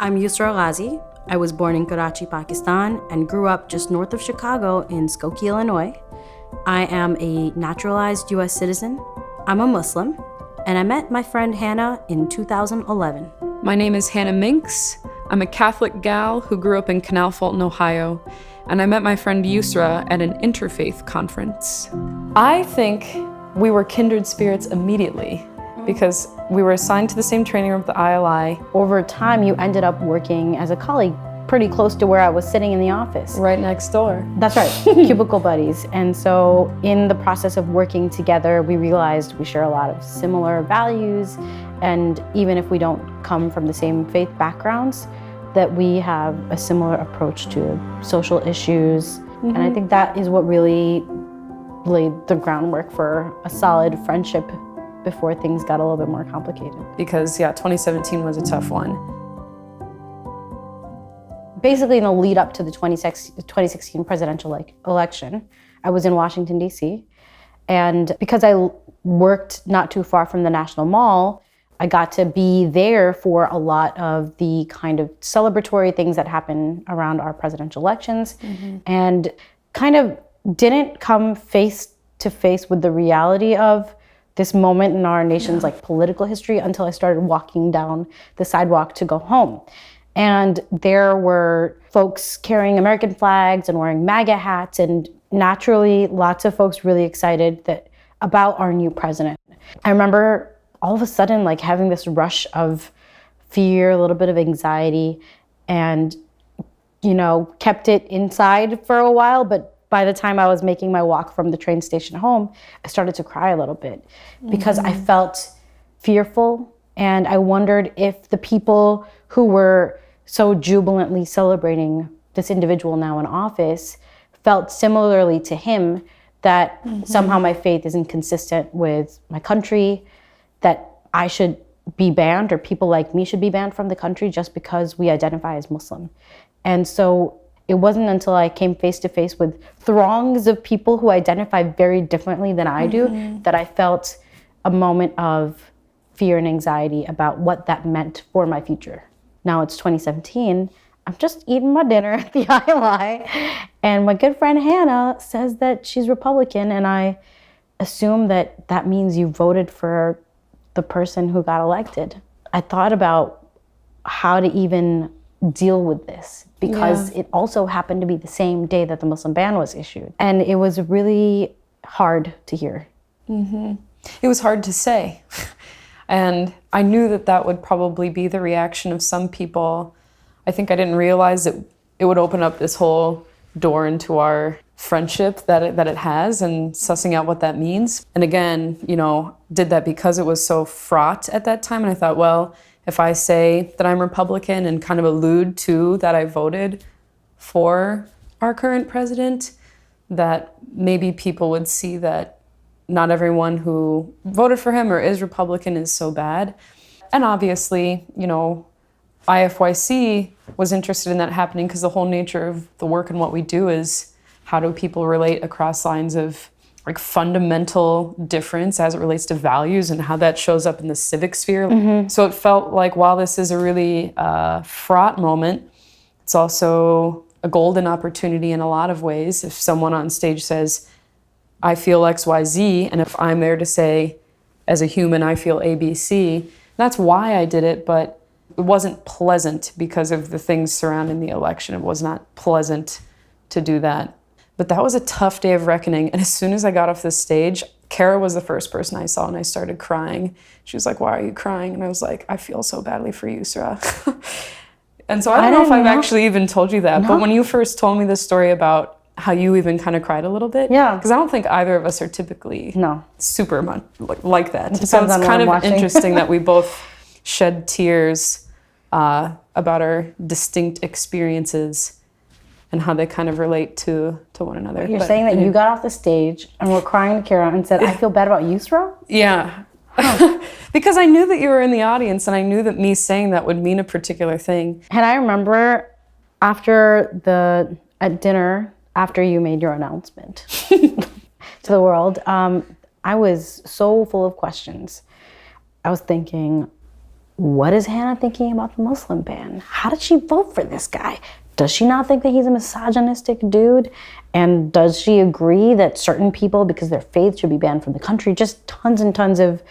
I'm Usra. I was born in Karachi, Pakistan, and grew up just north of Chicago in Skokie, Illinois. I am a naturalized U.S. citizen. I'm a Muslim, and I met my friend Hannah in 2011. My name is Hannah Minks. I'm a Catholic gal who grew up in Canal Fulton, Ohio, and I met my friend Usra at an Interfaith conference. I think we were kindred spirits immediately because we were assigned to the same training room at the ILI. Over time, you ended up working as a colleague pretty close to where I was sitting in the office. Right next door. That's right, cubicle buddies. And so in the process of working together, we realized we share a lot of similar values. And even if we don't come from the same faith backgrounds, that we have a similar approach to social issues. And I think that is what really laid the groundwork for a solid friendship before things got a little bit more complicated. Because 2017 was a tough one. Basically, in the lead up to the 2016 presidential election, I was in Washington, D.C. And because I worked not too far from the National Mall, I got to be there for a lot of the kind of celebratory things that happen around our presidential elections, and kind of didn't come face to face with the reality of this moment in our nation's political history until I started walking down the sidewalk to go home. And there were folks carrying American flags and wearing MAGA hats, and naturally lots of folks really excited about our new president. I remember all of a sudden having this rush of fear, a little bit of anxiety, and kept it inside for a while. But by the time I was making my walk from the train station home, I started to cry a little bit because I felt fearful, and I wondered if the people who were so jubilantly celebrating this individual now in office felt similarly to him, that somehow my faith isn't consistent with my country, that I should be banned, or people like me should be banned from the country just because we identify as Muslim. And so it wasn't until I came face to face with throngs of people who identify very differently than I do that I felt a moment of fear and anxiety about what that meant for my future. Now it's 2017. I'm just eating my dinner at the ILI, and my good friend Hannah says that she's Republican, and I assume that that means you voted for the person who got elected. I thought about how to even deal with this, because it also happened to be the same day that the Muslim ban was issued. And it was really hard to hear. It was hard to say. And I knew that would probably be the reaction of some people. I think I didn't realize that it would open up this whole door into our friendship that it has, and sussing out what that means. And again, did that because it was so fraught at that time. And I thought, well, if I say that I'm Republican and kind of allude to that I voted for our current president, that maybe people would see that not everyone who voted for him or is Republican is so bad. And obviously, IFYC was interested in that happening because the whole nature of the work and what we do is how do people relate across lines of fundamental difference as it relates to values and how that shows up in the civic sphere. So it felt like while this is a really fraught moment, it's also a golden opportunity in a lot of ways. If someone on stage says, I feel XYZ, and if I'm there to say, as a human, I feel ABC, that's why I did it, but it wasn't pleasant because of the things surrounding the election. It was not pleasant to do that. But that was a tough day of reckoning. And as soon as I got off the stage, Kara was the first person I saw, and I started crying. She was like, why are you crying? And I was like, I feel so badly for you, Usra. And so I don't know if I've actually even told you that, but when you first told me the story about how you even kind of cried a little bit. Yeah. Because I don't think either of us are typically super much like that. So it's on kind of watching. interesting that we both shed tears about our distinct experiences and how they kind of relate to one another. You're saying that you got off the stage and were crying to Kara and said, I feel bad about Usra? Yeah. Because I knew that you were in the audience, and I knew that me saying that would mean a particular thing. And I remember at dinner, after you made your announcement to the world, I was so full of questions. I was thinking, what is Hannah thinking about the Muslim ban? How did she vote for this guy? Does she not think that he's a misogynistic dude? And does she agree that certain people, because their faith, should be banned from the country? Just tons and tons of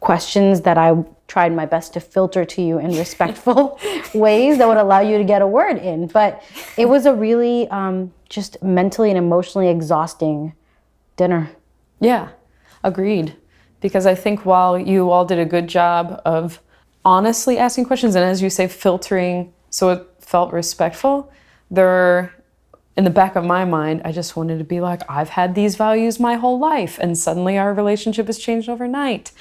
questions that I tried my best to filter to you in respectful ways that would allow you to get a word in. But it was a really just mentally and emotionally exhausting dinner. Yeah, agreed. Because I think while you all did a good job of honestly asking questions, and as you say, filtering so it felt respectful, in the back of my mind, I just wanted to be like, I've had these values my whole life, and suddenly our relationship has changed overnight.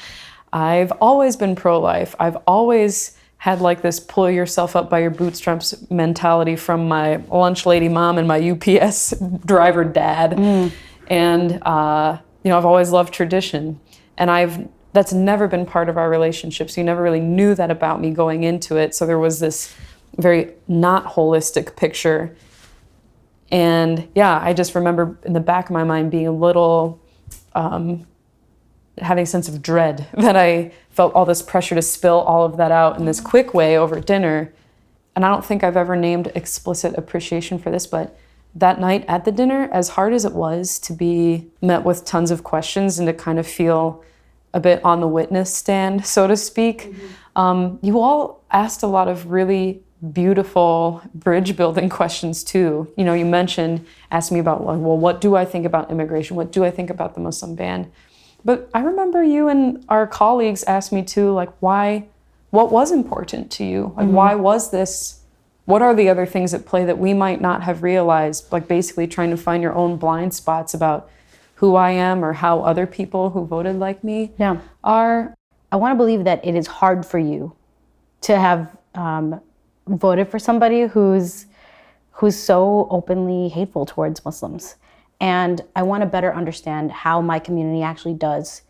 I've always been pro-life. I've always had like this pull yourself up by your bootstraps mentality from my lunch lady mom and my UPS driver dad. And, I've always loved tradition. And that's never been part of our relationship. So you never really knew that about me going into it. So there was this very not holistic picture. And yeah, I just remember in the back of my mind being a little, having a sense of dread that I felt all this pressure to spill all of that out in this quick way over dinner. And I don't think I've ever named explicit appreciation for this, but that night at the dinner, as hard as it was to be met with tons of questions and to kind of feel a bit on the witness stand, so to speak, you all asked a lot of really beautiful bridge building questions too. You mentioned asking me about, well, what do I think about immigration? What do I think about the Muslim ban? But I remember you and our colleagues asked me too, like, what was important to you? Like, why was this? What are the other things at play that we might not have realized? Like basically trying to find your own blind spots about who I am or how other people who voted like me are. I want to believe that it is hard for you to have voted for somebody who's so openly hateful towards Muslims. And I want to better understand how my community actually does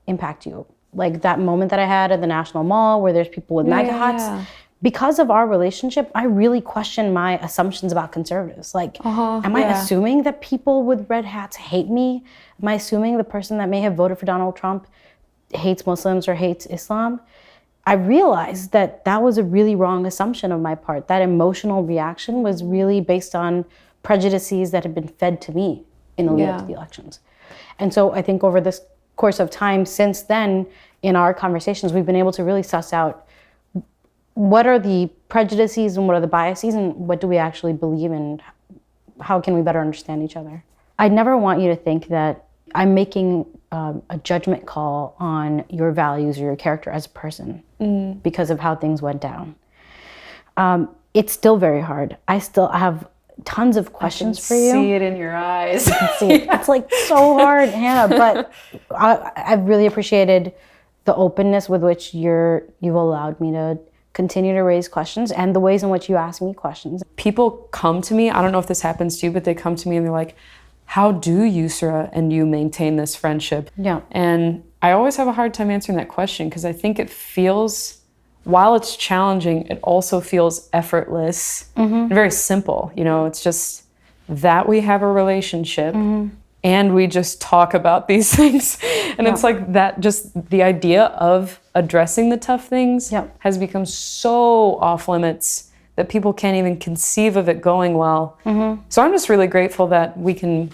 impact you. Like that moment that I had at the National Mall where there's people with MAGA hats. Because of our relationship, I really question my assumptions about conservatives. Like, am I assuming that people with red hats hate me? Am I assuming the person that may have voted for Donald Trump hates Muslims or hates Islam? I realized that was a really wrong assumption of my part. That emotional reaction was really based on prejudices that had been fed to me in the lead up to the elections. And so I think over this course of time since then, in our conversations, we've been able to really suss out what are the prejudices and what are the biases and what do we actually believe and how can we better understand each other. I never want you to think that I'm making a judgment call on your values or your character as a person because of how things went down. It's still very hard. I still have tons of questions for you. I can see it in your eyes. You can see it. It's like so hard, Hannah, but I've really appreciated the openness with which you've allowed me to continue to raise questions and the ways in which you ask me questions. People come to me, I don't know if this happens to you, but they come to me and they're like, how do Usra and you maintain this friendship? Yeah. And I always have a hard time answering that question because I think it feels, while it's challenging, it also feels effortless and very simple. It's just that we have a relationship and we just talk about these things. And it's like that, just the idea of addressing the tough things has become so off limits that people can't even conceive of it going well. So I'm just really grateful that we can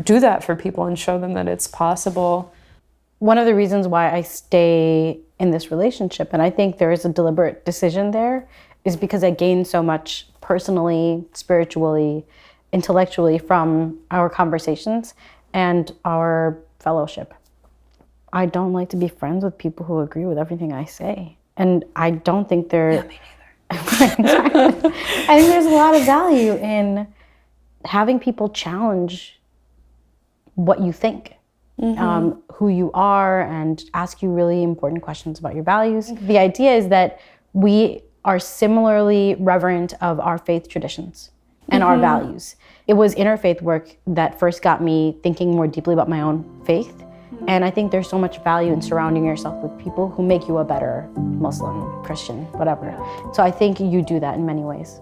do that for people and show them that it's possible. One of the reasons why I stay in this relationship, and I think there is a deliberate decision there, is because I gained so much personally, spiritually, intellectually from our conversations and our fellowship. I don't like to be friends with people who agree with everything I say. And I don't think they're... Yeah, me neither. I think there's a lot of value in having people challenge what you think, who you are, and ask you really important questions about your values. The idea is that we are similarly reverent of our faith traditions and our values. It was interfaith work that first got me thinking more deeply about my own faith. And I think there's so much value in surrounding yourself with people who make you a better Muslim, Christian, whatever. So I think you do that in many ways.